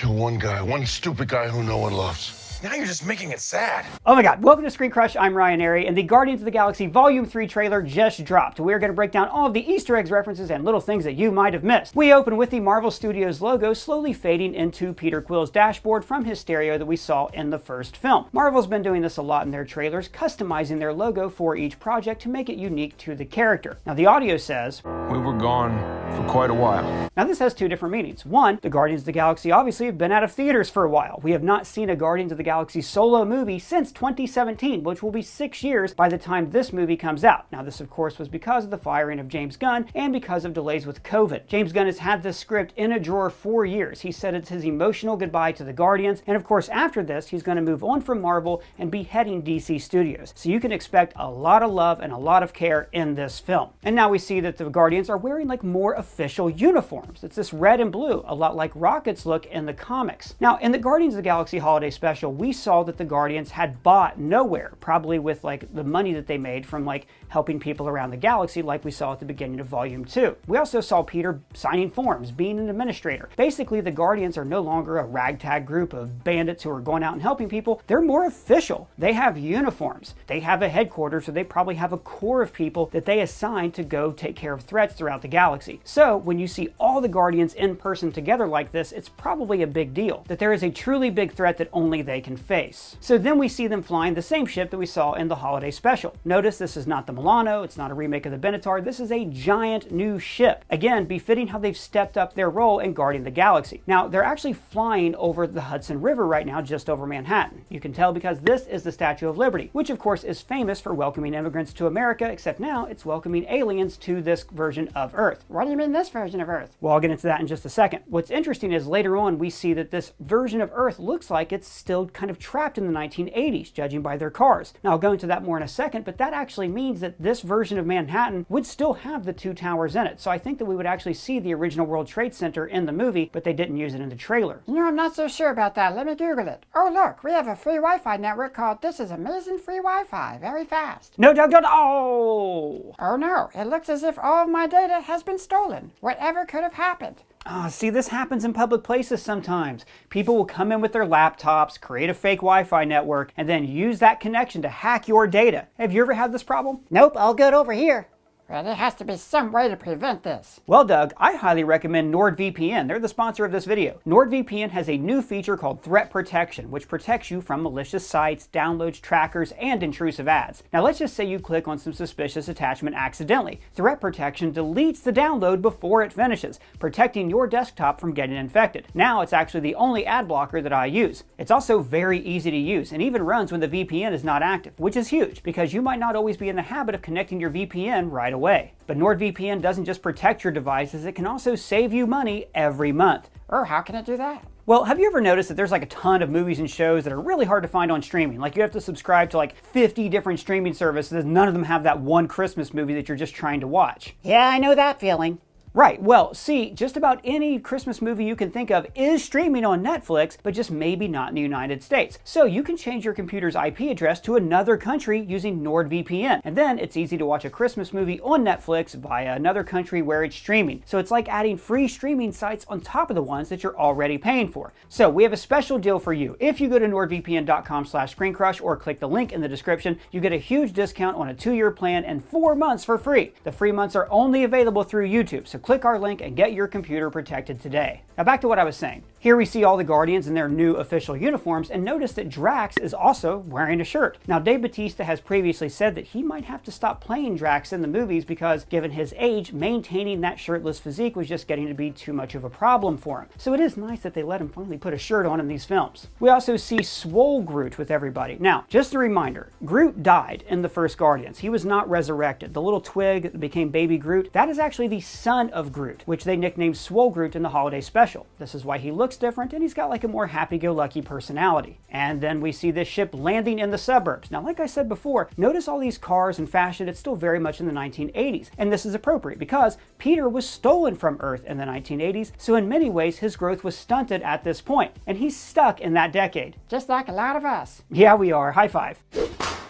To one guy, one stupid guy who no one loves. Now you're just making it sad. Oh my god, welcome to ScreenCrush, I'm Ryan Arey, and the Guardians of the Galaxy Volume 3 trailer just dropped. We're going to break down all of the Easter eggs, references, and little things that you might have missed. We open with the Marvel Studios logo slowly fading into Peter Quill's dashboard from his stereo that we saw in the first film. Marvel's been doing this a lot in their trailers, customizing their logo for each project to make it unique to the character. Now the audio says, We were gone for quite a while. Now this has two different meanings. One, the Guardians of the Galaxy obviously have been out of theaters for a while. We have not seen a Guardians of the Galaxy solo movie since 2017, which will be 6 years by the time this movie comes out. Now this of course was because of the firing of James Gunn and because of delays with COVID. James Gunn has had this script in a drawer for years. He said it's his emotional goodbye to the Guardians, and of course after this he's going to move on from Marvel and be heading DC Studios. So you can expect a lot of love and a lot of care in this film. And now we see that the Guardians are wearing like more official uniforms. It's this red and blue, a lot like Rocket's look in the comics. Now in the Guardians of the Galaxy Holiday Special, we saw that the Guardians had bought Nowhere, probably with like the money that they made from like helping people around the galaxy like we saw at the beginning of Volume 2. We also saw Peter signing forms, being an administrator. Basically, the Guardians are no longer a ragtag group of bandits who are going out and helping people. They're more official. They have uniforms. They have a headquarters, so they probably have a core of people that they assign to go take care of threats throughout the galaxy. So when you see all the Guardians in person together like this, it's probably a big deal, that there is a truly big threat that only they can face. So then we see them flying the same ship that we saw in the Holiday Special. Notice this is not the Milano, it's not a remake of the Benatar, this is a giant new ship. Again, befitting how they've stepped up their role in guarding the galaxy. Now, they're actually flying over the Hudson River right now, just over Manhattan. You can tell because this is the Statue of Liberty, which of course is famous for welcoming immigrants to America, except now it's welcoming aliens to this version of Earth. What do you mean this version of Earth? Well, I'll get into that in just a second. What's interesting is later on we see that this version of Earth looks like it's still kind of trapped in the 1980s, judging by their cars. Now I'll go into that more in a second, but that actually means that this version of Manhattan would still have the two towers in it. So I think that we would actually see the original World Trade Center in the movie, but they didn't use it in the trailer. You know, I'm not so sure about that. Let me Google it. Oh look, we have a free Wi-Fi network called This Is Amazing Free Wi-Fi. Very fast. No, Doug, don't. Oh! Oh no, it looks as if all of my data has been stolen. Whatever could have happened? See, this happens in public places sometimes. People will come in with their laptops, create a fake Wi-Fi network, and then use that connection to hack your data. Have you ever had this problem? Nope, all good over here. Well, there has to be some way to prevent this. Well, Doug, I highly recommend NordVPN. They're the sponsor of this video. NordVPN has a new feature called Threat Protection, which protects you from malicious sites, downloads, trackers, and intrusive ads. Now, let's just say you click on some suspicious attachment accidentally. Threat Protection deletes the download before it finishes, protecting your desktop from getting infected. Now, it's actually the only ad blocker that I use. It's also very easy to use and even runs when the VPN is not active, which is huge because you might not always be in the habit of connecting your VPN right away. But NordVPN doesn't just protect your devices, it can also save you money every month. Oh, how can it do that? Well, have you ever noticed that there's like a ton of movies and shows that are really hard to find on streaming? Like you have to subscribe to like 50 different streaming services, none of them have that one Christmas movie that you're just trying to watch. Yeah, I know that feeling. Right, well, see, just about any Christmas movie you can think of is streaming on Netflix, but just maybe not in the United States. So you can change your computer's IP address to another country using NordVPN, and then it's easy to watch a Christmas movie on Netflix via another country where it's streaming. So it's like adding free streaming sites on top of the ones that you're already paying for. So we have a special deal for you. If you go to nordvpn.com/ScreenCrush or click the link in the description, you get a huge discount on a 2-year plan and 4 months for free. The free months are only available through YouTube, so click our link and get your computer protected today. Now back to what I was saying. Here we see all the Guardians in their new official uniforms, and notice that Drax is also wearing a shirt. Now Dave Bautista has previously said that he might have to stop playing Drax in the movies because given his age, maintaining that shirtless physique was just getting to be too much of a problem for him. So it is nice that they let him finally put a shirt on in these films. We also see Swole Groot with everybody. Now, just a reminder, Groot died in the first Guardians. He was not resurrected. The little twig that became Baby Groot, that is actually the son of Groot, which they nicknamed Swole Groot in the Holiday Special. This is why he looks different and he's got like a more happy-go-lucky personality. And then we see this ship landing in the suburbs. Now, like I said before, notice all these cars and fashion, it's still very much in the 1980s. And this is appropriate because Peter was stolen from Earth in the 1980s, so in many ways his growth was stunted at this point, and he's stuck in that decade. Just like a lot of us. Yeah, we are. High five.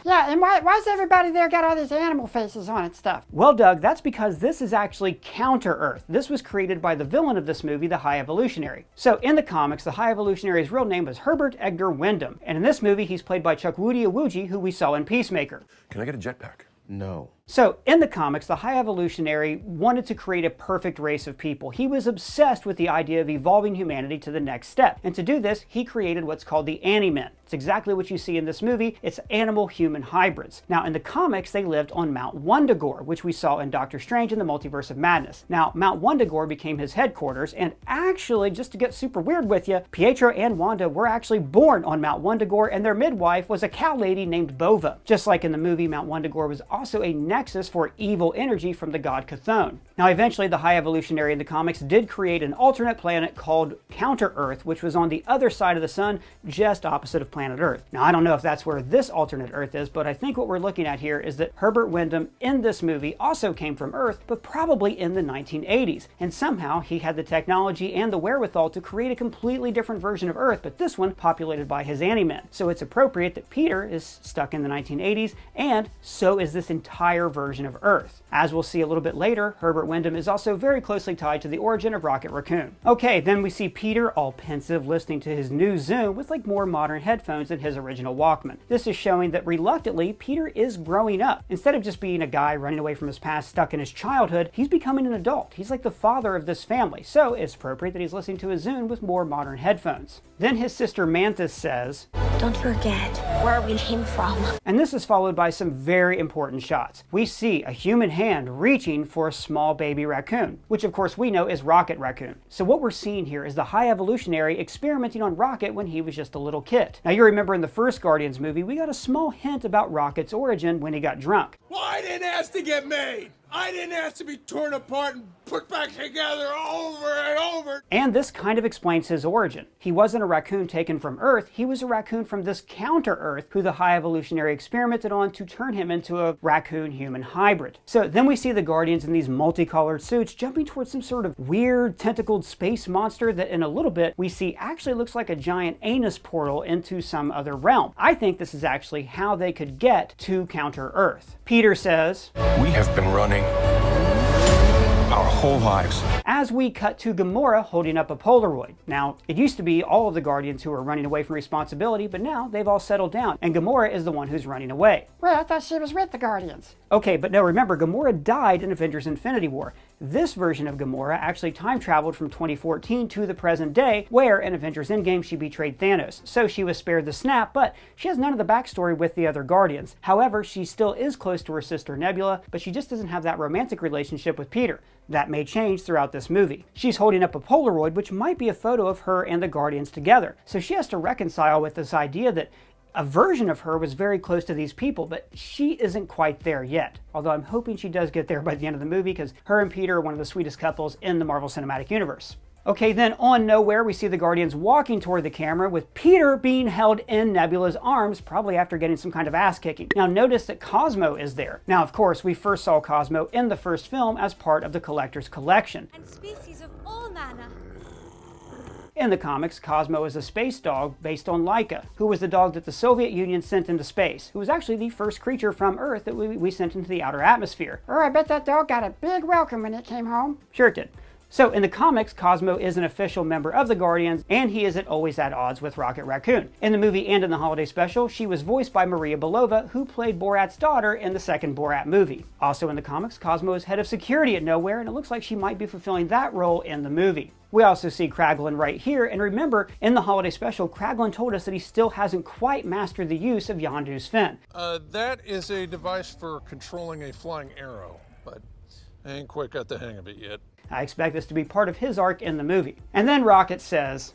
Yeah, and why's everybody there got all these animal faces on and stuff? Well, Doug, that's because this is actually Counter-Earth. This was created by the villain of this movie, the High Evolutionary. So in the comics, the High Evolutionary's real name was Herbert Edgar Wyndham. And in this movie, he's played by Chukwudi Iwuji, who we saw in Peacemaker. Can I get a jetpack? No. So, in the comics, the High Evolutionary wanted to create a perfect race of people. He was obsessed with the idea of evolving humanity to the next step. And to do this, he created what's called the Ani-Men. It's exactly what you see in this movie. It's animal-human hybrids. Now, in the comics, they lived on Mount Wundagore, which we saw in Doctor Strange in the Multiverse of Madness. Now, Mount Wundagore became his headquarters, and actually, just to get super weird with you, Pietro and Wanda were actually born on Mount Wundagore, and their midwife was a cow lady named Bova. Just like in the movie, Mount Wundagore was also a nexus for evil energy from the god Chthon. Now, eventually, the High Evolutionary in the comics did create an alternate planet called Counter-Earth, which was on the other side of the sun, just opposite of planet Earth. Now, I don't know if that's where this alternate Earth is, but I think what we're looking at here is that Herbert Wyndham in this movie also came from Earth, but probably in the 1980s. And somehow he had the technology and the wherewithal to create a completely different version of Earth, but this one populated by his Ani-Men. So it's appropriate that Peter is stuck in the 1980s, and so is this entire version of Earth. As we'll see a little bit later, Herbert Wyndham is also very closely tied to the origin of Rocket Raccoon. Okay, then we see Peter all pensive listening to his new Zoom with like more modern headphones than his original Walkman. This is showing that reluctantly, Peter is growing up. Instead of just being a guy running away from his past stuck in his childhood, he's becoming an adult. He's like the father of this family, so it's appropriate that he's listening to his Zoom with more modern headphones. Then his sister Mantis says, "Don't forget where we came from." And this is followed by some very important shots. We see a human hand reaching for a small baby raccoon, which of course we know is Rocket Raccoon. So what we're seeing here is the High Evolutionary experimenting on Rocket when he was just a little kid. Now you remember in the first Guardians movie, we got a small hint about Rocket's origin when he got drunk. Well, I didn't ask to get made. I didn't ask to be torn apart and put back together over and over. And this kind of explains his origin. He wasn't a raccoon taken from Earth, he was a raccoon from this Counter-Earth who the High Evolutionary experimented on to turn him into a raccoon-human hybrid. So then we see the Guardians in these multicolored suits jumping towards some sort of weird tentacled space monster that in a little bit we see actually looks like a giant anus portal into some other realm. I think this is actually how they could get to Counter-Earth. Peter says, We have been running our whole lives. As we cut to Gamora holding up a Polaroid. Now, it used to be all of the Guardians who were running away from responsibility, but now they've all settled down, and Gamora is the one who's running away. Wait, I thought she was with the Guardians. Okay, but no, remember, Gamora died in Avengers Infinity War. This version of Gamora actually time traveled from 2014 to the present day, where in Avengers Endgame she betrayed Thanos. So she was spared the snap, but she has none of the backstory with the other Guardians. However, she still is close to her sister Nebula, but she just doesn't have that romantic relationship with Peter. That may change throughout this movie. She's holding up a Polaroid, which might be a photo of her and the Guardians together. So she has to reconcile with this idea that a version of her was very close to these people, but she isn't quite there yet. Although I'm hoping she does get there by the end of the movie, because her and Peter are one of the sweetest couples in the Marvel Cinematic Universe. Okay, then on Nowhere, we see the Guardians walking toward the camera with Peter being held in Nebula's arms, probably after getting some kind of ass kicking. Now notice that Cosmo is there. Now, of course, we first saw Cosmo in the first film as part of the Collector's Collection. And species of all manner. In the comics, Cosmo is a space dog based on Lylla, who was the dog that the Soviet Union sent into space, who was actually the first creature from Earth that we sent into the outer atmosphere. Oh, I bet that dog got a big welcome when it came home. Sure it did. So in the comics, Cosmo is an official member of the Guardians, and he isn't always at odds with Rocket Raccoon. In the movie and in the holiday special, she was voiced by Maria Belova, who played Borat's daughter in the second Borat movie. Also in the comics, Cosmo is head of security at Nowhere, and it looks like she might be fulfilling that role in the movie. We also see Kraglin here, and remember, in the holiday special, Kraglin told us that he still hasn't quite mastered the use of Yondu's fin. That is a device for controlling a flying arrow, but I ain't quite got the hang of it yet. I expect this to be part of his arc in the movie. And then Rocket says,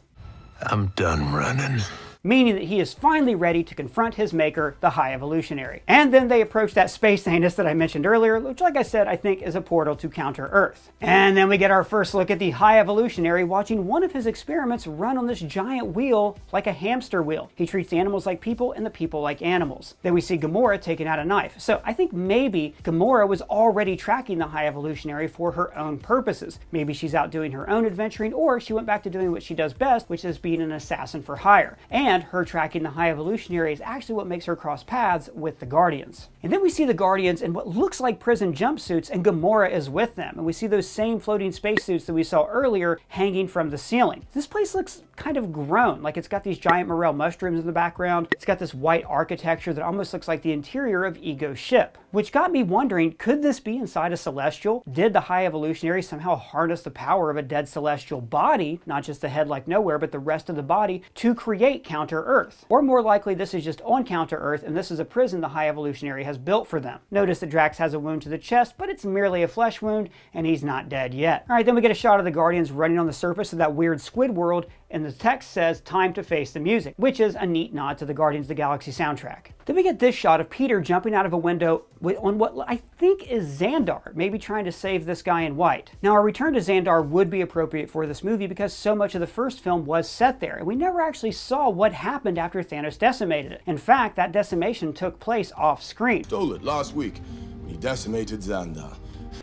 I'm done running. meaning that he is finally ready to confront his maker, the High Evolutionary. And then they approach that space anus that I mentioned earlier, which, like I said, I think is a portal to Counter-Earth. And then we get our first look at the High Evolutionary watching one of his experiments run on this giant wheel like a hamster wheel. He treats the animals like people and the people like animals. Then we see Gamora taking out a knife. So I think maybe Gamora was already tracking the High Evolutionary for her own purposes. Maybe she's out doing her own adventuring, or she went back to doing what she does best, which is being an assassin for hire. And and her tracking the High Evolutionary is actually what makes her cross paths with the Guardians. And then we see the Guardians in what looks like prison jumpsuits, and Gamora is with them, and we see those same floating spacesuits that we saw earlier hanging from the ceiling. This place looks kind of grown, like it's got these giant morel mushrooms in the background. It's got this white architecture that almost looks like the interior of Ego's ship, which got me wondering, could this be inside a Celestial? Did the High Evolutionary somehow harness the power of a dead Celestial body, not just the head like Nowhere, but the rest of the body, to create Counter-Earth? Or more likely, this is just on Counter-Earth, and this is a prison the High Evolutionary has built for them. Notice that Drax has a wound to the chest, but it's merely a flesh wound, and he's not dead yet. All right, then we get a shot of the Guardians running on the surface of that weird squid world, and the text says, "Time to face the music," which is a neat nod to the Guardians of the Galaxy soundtrack. Then we get this shot of Peter jumping out of a window on what I think is Xandar, maybe trying to save this guy in white. Now, our return to Xandar would be appropriate for this movie because so much of the first film was set there, and we never actually saw what happened after Thanos decimated it. In fact, that decimation took place off screen. Stole it last week when he decimated Xandar.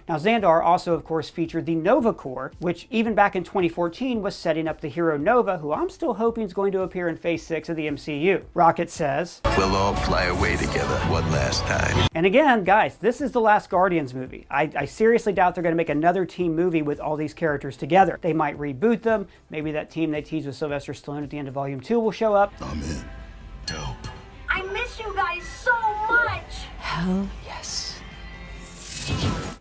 Now, Xandar also, of course, featured the Nova Corps, which even back in 2014 was setting up the hero Nova, who I'm still hoping is going to appear in Phase 6 of the MCU. Rocket says, We'll all fly away together one last time. and again, guys, this is the last Guardians movie. I seriously doubt they're going to make another team movie with all these characters together. They might reboot them. Maybe that team they teased with Sylvester Stallone at the end of Volume 2 will show up. I'm in. Dope. I miss you guys so much. Hell yes.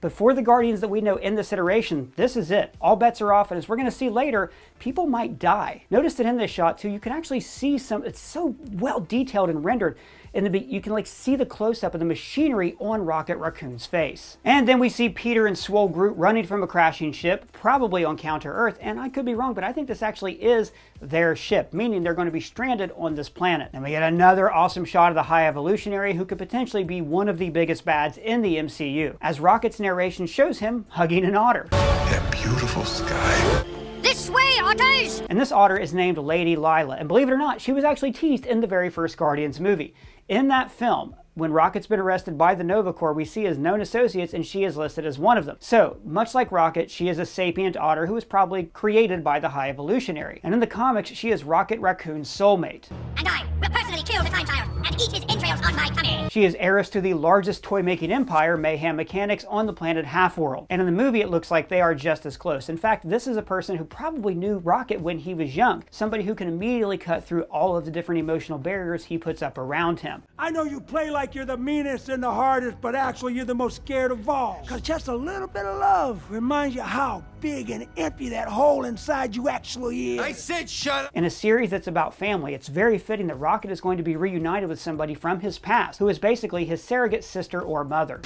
But for the Guardians that we know in this iteration, this is it. All bets are off, and as we're going to see later, people might die. Notice that in this shot, too, you can actually see it's so well detailed and rendered. You can see the close-up of the machinery on Rocket Raccoon's face. And then we see Peter and Swole Groot running from a crashing ship, probably on Counter-Earth, and I could be wrong, but I think this actually is their ship, meaning they're going to be stranded on this planet. And we get another awesome shot of the High Evolutionary, who could potentially be one of the biggest bads in the MCU, as Rocket's narration shows him hugging an otter. That beautiful sky. This way, otters! And this otter is named Lady Lylla, and believe it or not, she was actually teased in the very first Guardians movie. In that film, when Rocket's been arrested by the Nova Corps, we see his known associates, and she is listed as one of them. So, much like Rocket, she is a sapient otter who was probably created by the High Evolutionary. And in the comics, she is Rocket Raccoon's soulmate. And I will personally kill the Time Child and eat his entrails on my tummy. She is heiress to the largest toy-making empire, Mayhem Mechanics, on the planet Half-World. And in the movie, it looks like they are just as close. In fact, this is a person who probably knew Rocket when he was young. Somebody who can immediately cut through all of the different emotional barriers he puts up around him. I know you play like you're the meanest and the hardest, but actually you're the most scared of all. Cause just a little bit of love reminds you how big and empty that hole inside you actually is. I said shut up. In a series that's about family, it's very fitting that Rocket is going to be reunited with somebody from his past, who is basically his surrogate sister or mother.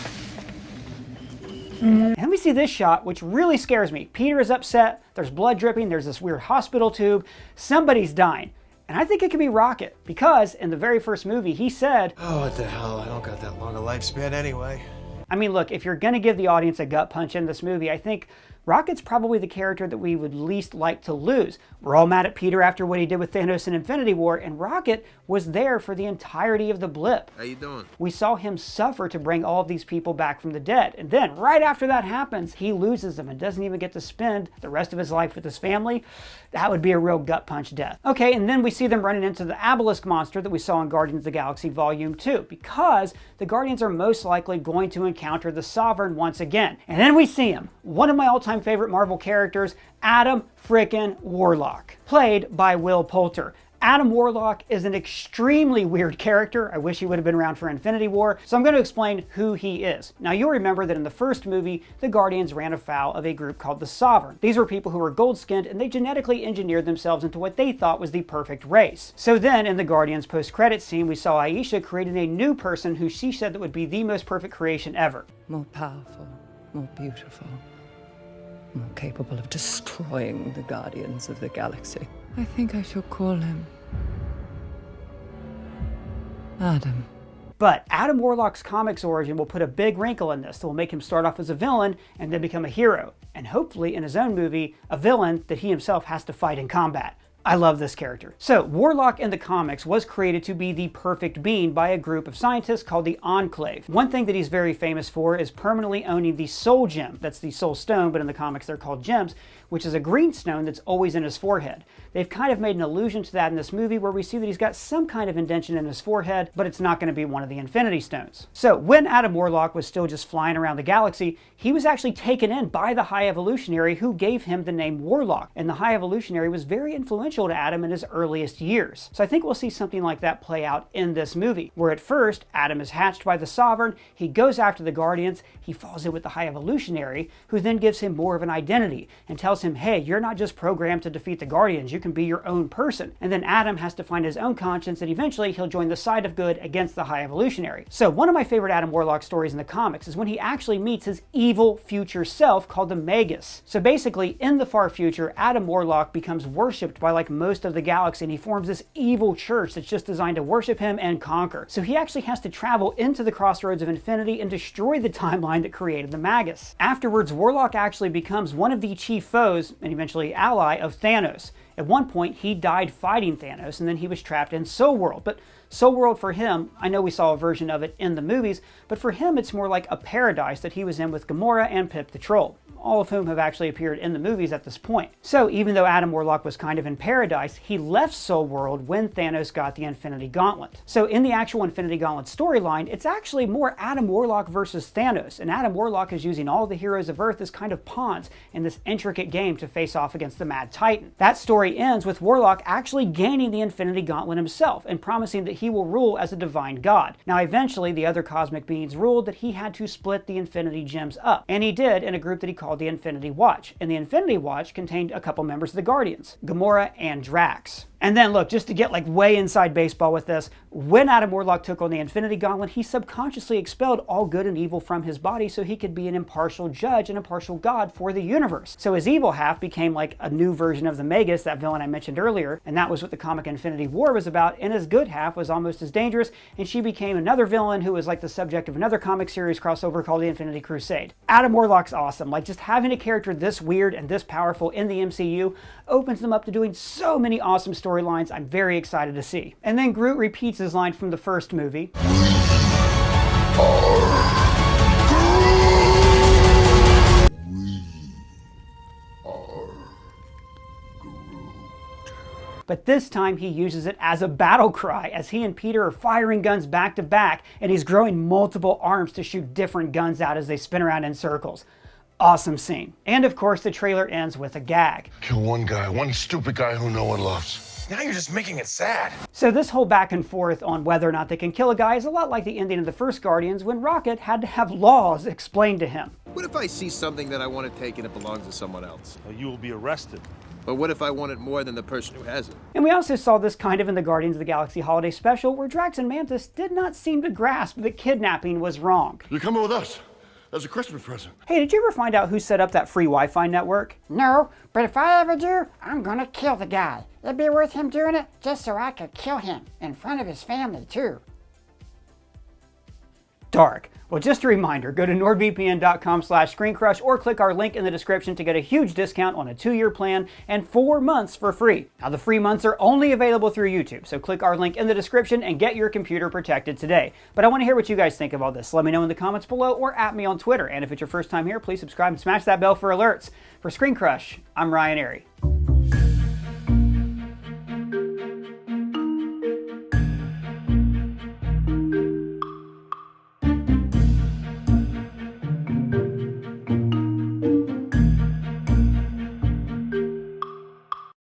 And then we see this shot, which really scares me. Peter is upset, there's blood dripping, there's this weird hospital tube, somebody's dying. And I think it could be Rocket, because in the very first movie, he said, Oh, what the hell? I don't got that long a lifespan anyway. I mean, look, if you're going to give the audience a gut punch in this movie, I think Rocket's probably the character that we would least like to lose. We're all mad at Peter after what he did with Thanos in Infinity War, and Rocket was there for the entirety of the blip. How you doing? We saw him suffer to bring all of these people back from the dead. And then, right after that happens, he loses them and doesn't even get to spend the rest of his life with his family. That would be a real gut punch death. Okay, and then we see them running into the Obelisk monster that we saw in Guardians of the Galaxy Volume 2, because the Guardians are most likely going to encounter the Sovereign once again. And then we see him, one of my all-time favorite Marvel characters, Adam frickin' Warlock, played by Will Poulter. Adam Warlock is an extremely weird character. I wish he would have been around for Infinity War, so I'm going to explain who he is. Now, you'll remember that in the first movie, the Guardians ran afoul of a group called the Sovereign. These were people who were gold-skinned, and they genetically engineered themselves into what they thought was the perfect race. So then, in the Guardians post-credit scene, we saw Aisha creating a new person who she said that would be the most perfect creation ever. More powerful, more beautiful, more capable of destroying the Guardians of the Galaxy. I think I shall call him Adam. But Adam Warlock's comics origin will put a big wrinkle in this that will make him start off as a villain and then become a hero. And hopefully, in his own movie, a villain that he himself has to fight in combat. I love this character. So, Warlock in the comics was created to be the perfect being by a group of scientists called the Enclave. One thing that he's very famous for is permanently owning the Soul Gem. That's the Soul Stone, but in the comics they're called gems, which is a green stone that's always in his forehead. They've kind of made an allusion to that in this movie where we see that he's got some kind of indentation in his forehead, but it's not going to be one of the Infinity Stones. So when Adam Warlock was still just flying around the galaxy, he was actually taken in by the High Evolutionary who gave him the name Warlock. And the High Evolutionary was very influential to Adam in his earliest years. So I think we'll see something like that play out in this movie, where at first Adam is hatched by the Sovereign, he goes after the Guardians, he falls in with the High Evolutionary, who then gives him more of an identity and tells him, hey, you're not just programmed to defeat the Guardians, you can be your own person. And then Adam has to find his own conscience, and eventually he'll join the side of good against the High Evolutionary. So one of my favorite Adam Warlock stories in the comics is when he actually meets his evil future self called the Magus. So basically, in the far future, Adam Warlock becomes worshipped by like most of the galaxy, and he forms this evil church that's just designed to worship him and conquer. So he actually has to travel into the crossroads of infinity and destroy the timeline that created the Magus. Afterwards, Warlock actually becomes one of the chief foes, and eventually ally, of Thanos. At one point, he died fighting Thanos, and then he was trapped in Soul World. But Soul World for him, I know we saw a version of it in the movies, but for him it's more like a paradise that he was in with Gamora and Pip the Troll, all of whom have actually appeared in the movies at this point. So even though Adam Warlock was kind of in paradise, he left Soul World when Thanos got the Infinity Gauntlet. So in the actual Infinity Gauntlet storyline, it's actually more Adam Warlock versus Thanos, and Adam Warlock is using all the heroes of Earth as kind of pawns in this intricate game to face off against the Mad Titan. That story ends with Warlock actually gaining the Infinity Gauntlet himself and promising that he will rule as a divine god. Now eventually the other cosmic beings ruled that he had to split the Infinity Gems up, and he did in a group that he called the Infinity Watch. And the Infinity Watch contained a couple members of the Guardians, Gamora and Drax. And then look, just to get like way inside baseball with this, when Adam Warlock took on the Infinity Gauntlet, he subconsciously expelled all good and evil from his body so he could be an impartial judge and impartial god for the universe. So his evil half became like a new version of the Magus, that villain I mentioned earlier, and that was what the comic Infinity War was about, and his good half was almost as dangerous, and she became another villain who was like the subject of another comic series crossover called the Infinity Crusade. Adam Warlock's awesome. Like, just having a character this weird and this powerful in the MCU opens them up to doing so many awesome storylines I'm very excited to see. And then Groot repeats his line from the first movie. But this time he uses it as a battle cry as he and Peter are firing guns back to back, and he's growing multiple arms to shoot different guns out as they spin around in circles. Awesome scene. And of course the trailer ends with a gag. Kill one guy, one stupid guy who no one loves. Now you're just making it sad. So this whole back and forth on whether or not they can kill a guy is a lot like the ending of the first Guardians when Rocket had to have laws explained to him. What if I see something that I want to take and it belongs to someone else? Well, you will be arrested. But what if I want it more than the person who has it? And we also saw this kind of in the Guardians of the Galaxy Holiday Special, where Drax and Mantis did not seem to grasp that kidnapping was wrong. You're coming with us as a Christmas present. Hey, did you ever find out who set up that free Wi-Fi network? No, but if I ever do, I'm gonna kill the guy. It'd be worth him doing it just so I could kill him in front of his family too. Dark. Well, just a reminder, go to nordvpn.com/ScreenCrush or click our link in the description to get a huge discount on a 2-year plan and 4 months for free. Now, the free months are only available through YouTube, so click our link in the description and get your computer protected today. But I want to hear what you guys think of all this. Let me know in the comments below or at me on Twitter. And if it's your first time here, please subscribe and smash that bell for alerts. For ScreenCrush, I'm Ryan Arey.